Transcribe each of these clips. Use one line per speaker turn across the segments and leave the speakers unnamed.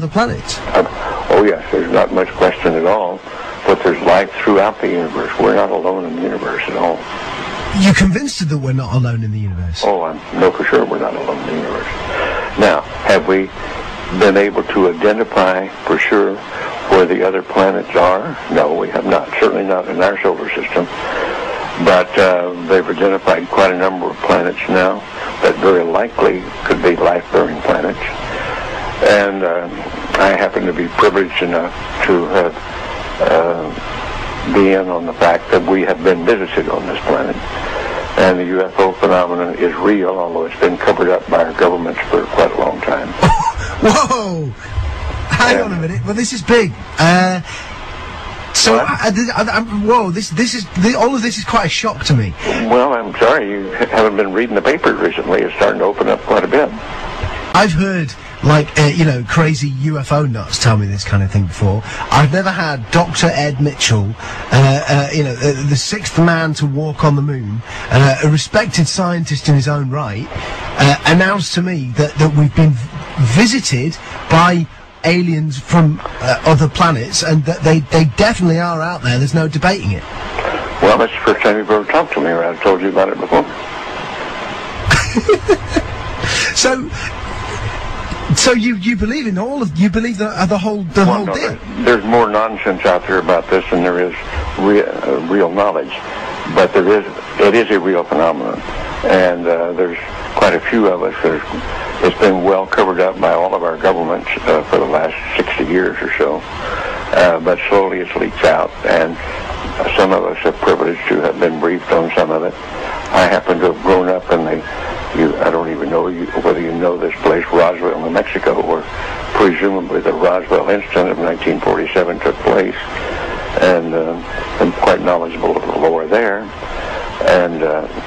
planets?
Oh yes, there's not much question at all. But there's life throughout the universe. We're not alone in the universe at all.
You're convinced that we're not alone in the universe?
Oh, I know for sure we're not alone in the universe. Now, have we been able to identify for sure where the other planets are? No, we have not. Certainly not in our solar system. But they've identified quite a number of planets now that very likely could be life-bearing planets. And I happen to be privileged enough to have be in on the fact that we have been visited on this planet. And the UFO phenomenon is real, although it's been covered up by our governments for quite a long time.
Whoa! Hang on a minute. Well, this is big. Whoa! This is all of this is quite a shock to me.
Well, I'm sorry you haven't been reading the papers recently. It's starting to open up quite a bit.
I've heard, crazy UFO nuts tell me this kind of thing before. I've never had Dr. Ed Mitchell, the sixth man to walk on the moon, a respected scientist in his own right, announce to me that we've been visited by aliens from other planets, and that they definitely are out there. There's no debating it.
Well, that's the first time you've ever talked to me, or I've told you about it before. So you believe in all of the whole deal? There's more nonsense out there about this than there is real knowledge, but it is a real phenomenon, and there's quite a few of us. It's been well covered up by all of our governments for the last 60 years or so, but slowly it leaks out, and some of us are privileged to have been briefed on some of it. I happen to have grown up in I don't even know whether you know this place, Roswell, New Mexico, where presumably the Roswell incident of 1947 took place, and I'm quite knowledgeable of the lore there, and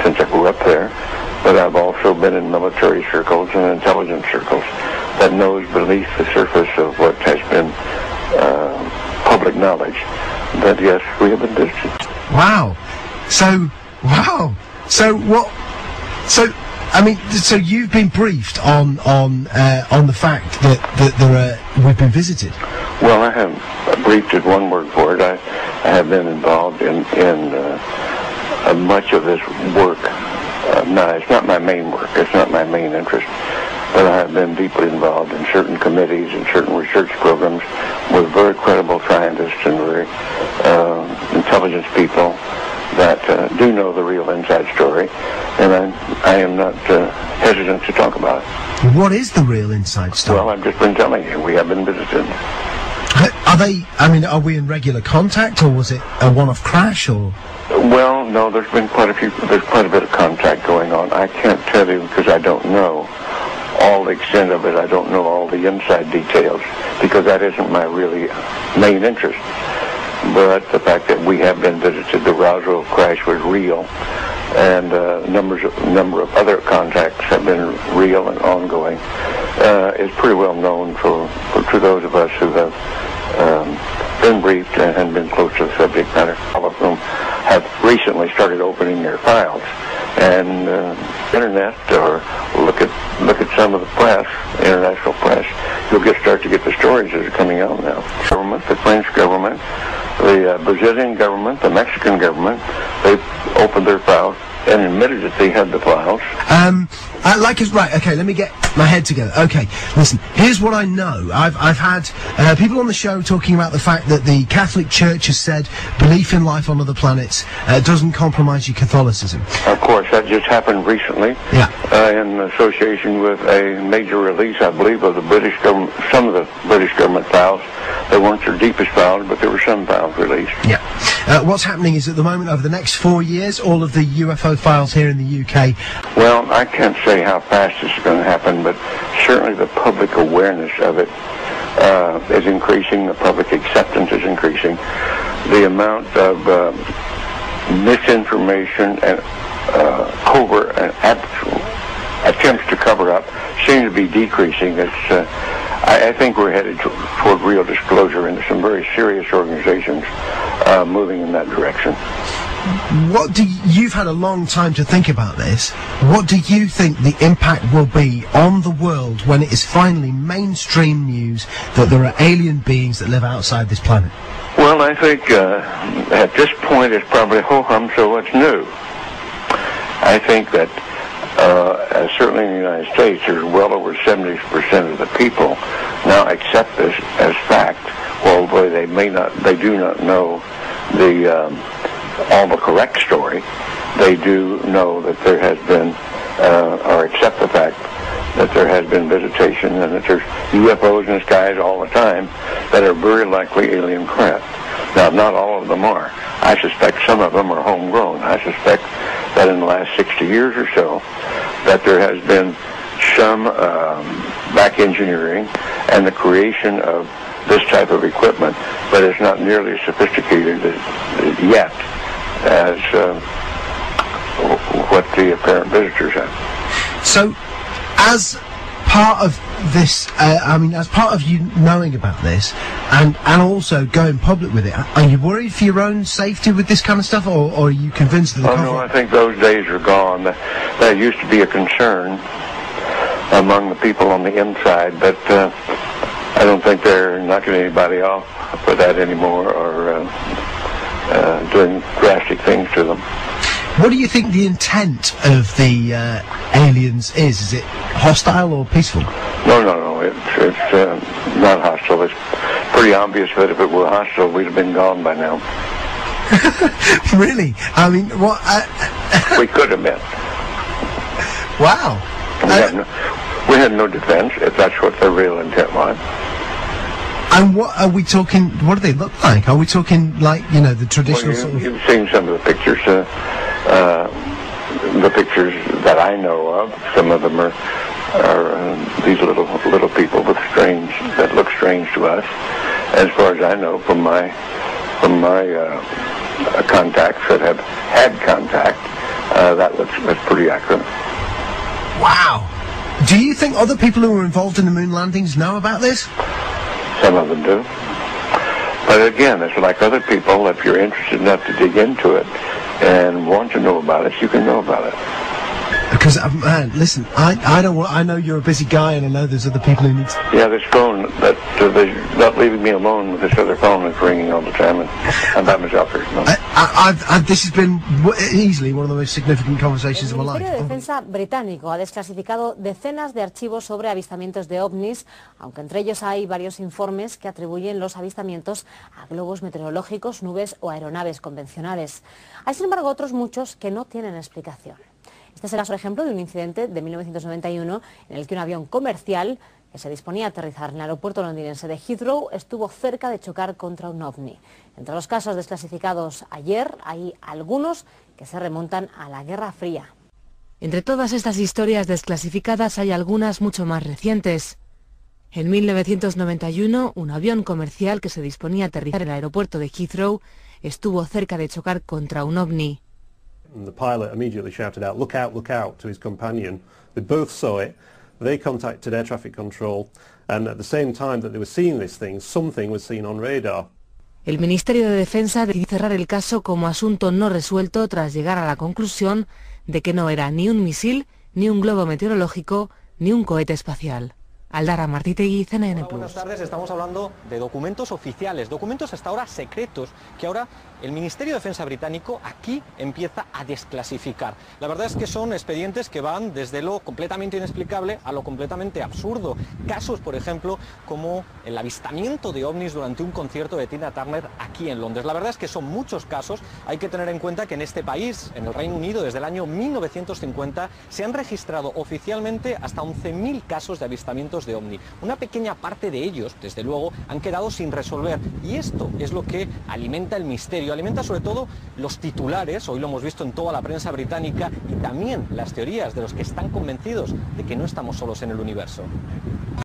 since I grew up there. But I've also been in military circles and intelligence circles that knows beneath the surface of what has been public knowledge that, yes, we have been visited.
Wow. So you've been briefed on the fact that we've been visited.
Well, I have briefed is one word for it. I have been involved in much of this work. No, it's not my main work. It's not my main interest. But I have been deeply involved in certain committees and certain research programs with very credible scientists and very intelligent people that do know the real inside story, and I am not hesitant to talk about it.
What is the real inside story?
Well, I've just been telling you, we have been visited.
Are we in regular contact, or was it a one-off crash, or?
Well, no, there's quite a bit of contact going on. I can't tell you because I don't know all the extent of it. I don't know all the inside details because that isn't my really main interest. But the fact that we have been visited, the Roswell crash was real, and a number of other contacts have been real and ongoing. It's pretty well known to those of us who have been briefed and been close to the subject matter. All of them have recently started opening their files, and internet, or look at some of the press, international press. You'll start to get the stories that are coming out now. The French government, the Brazilian government, the Mexican government, they've opened their files and admitted that they had the files.
Right, okay, let me get my head together. Okay, listen, here's what I know. I've had people on the show talking about the fact that the Catholic Church has said belief in life on other planets doesn't compromise your Catholicism.
Of course, that just happened recently.
Yeah.
In association with a major release, I believe, of the British government, some of the British government files. They weren't their deepest files, but there were some files released.
Yeah. What's happening is at the moment, over the next 4 years, all of the UFO files here in the UK.
Well, I can't say how fast this is going to happen, but certainly the public awareness of it is increasing. The public acceptance is increasing. The amount of misinformation and covert and actual attempts to cover up seem to be decreasing. I think we're headed toward real disclosure into some very serious organizations moving in that direction.
You've had a long time to think about this. What do you think the impact will be on the world when it is finally mainstream news that there are alien beings that live outside this planet?
Well, I think at this point it's probably ho-hum, so what's new? I think that certainly in the United States, there's well over 70% of the people now accept this as fact, although they do not know all the correct story. They do know that there has been, or accept the fact that there has been visitation and that there's UFOs in the skies all the time that are very likely alien craft. Now, not all of them are. I suspect some of them are homegrown. I suspect that in the last 60 years or so, that there has been some back engineering and the creation of this type of equipment, but it's not nearly as sophisticated yet as what the apparent visitors have.
So, as part of this, as part of you knowing about this and also going public with it, are you worried for your own safety with this kind of stuff, or are you convinced that
no, I think those days are gone. That used to be a concern among the people on the inside, but I don't think they're knocking anybody off for that anymore or doing drastic things to them.
What do you think the intent of the aliens is? Is it hostile or peaceful?
No. It's not hostile. It's pretty obvious that if it were hostile, we'd have been gone by now.
Really? I mean, what?
We could have been.
Wow.
We had no defense, if that's what their real intent was.
And what are we talking? What do they look like? Are we talking like, you know, the traditional sort of...
You've seen some of the pictures. The pictures that I know of, some of them are these little people that look strange to us. As far as I know, from my contacts that have had contact, that's pretty accurate.
Wow. Do you think other people who were involved in the moon landings know about this?
Some of them do. But again, it's like other people. If you're interested enough to dig into it and want to know about it, you can know about it.
Because, man, listen, I know you're a busy guy, and I know there's other people who need to...
Yeah, this phone, they're not leaving me alone with this other phone that's ringing all the time, and I'm by myself here. No.
This has been easily one of the most significant conversations of my life.
El Ministerio de Defensa británico ha desclasificado decenas de archivos sobre avistamientos de ovnis, aunque entre ellos hay varios informes que atribuyen los avistamientos a globos meteorológicos, nubes o aeronaves convencionales. Hay, sin embargo, otros muchos que no tienen explicación. Este es el caso, por ejemplo, de un incidente de 1991 en el que un avión comercial que se disponía a aterrizar en el aeropuerto londinense de Heathrow estuvo cerca de chocar contra un ovni. Entre los casos desclasificados ayer hay algunos que se remontan a la Guerra Fría.
Entre todas estas historias desclasificadas hay algunas mucho más recientes. En 1991, un avión comercial que se disponía a aterrizar en el aeropuerto de Heathrow estuvo cerca de chocar contra un ovni.
And the pilot immediately shouted out, look out," to his companion. They both saw it. They contacted air traffic control, and at the same time that they were seeing this thing, something was seen on radar.
El Ministerio de Defensa decidió cerrar el caso como asunto no resuelto tras llegar a la conclusión de que no era ni un misil, ni un globo meteorológico, ni un cohete espacial. Aldara Martítegui, CNN+.
Buenas tardes, estamos hablando de documentos oficiales, documentos hasta ahora secretos, que ahora el Ministerio de Defensa británico aquí empieza a desclasificar. La verdad es que son expedientes que van desde lo completamente inexplicable a lo completamente absurdo. Casos, por ejemplo, como el avistamiento de ovnis durante un concierto de Tina Turner aquí en Londres. La verdad es que son muchos casos. Hay que tener en cuenta que en este país, en el Reino Unido, desde el año 1950, se han registrado oficialmente hasta 11.000 casos de avistamientos de ovni. Una pequeña parte de ellos, desde luego, han quedado sin resolver. Y esto es lo que alimenta el misterio. Alimenta sobre todo los titulares, hoy lo hemos visto en toda la prensa británica, y también las teorías de los que están convencidos de que no estamos solos en el universo.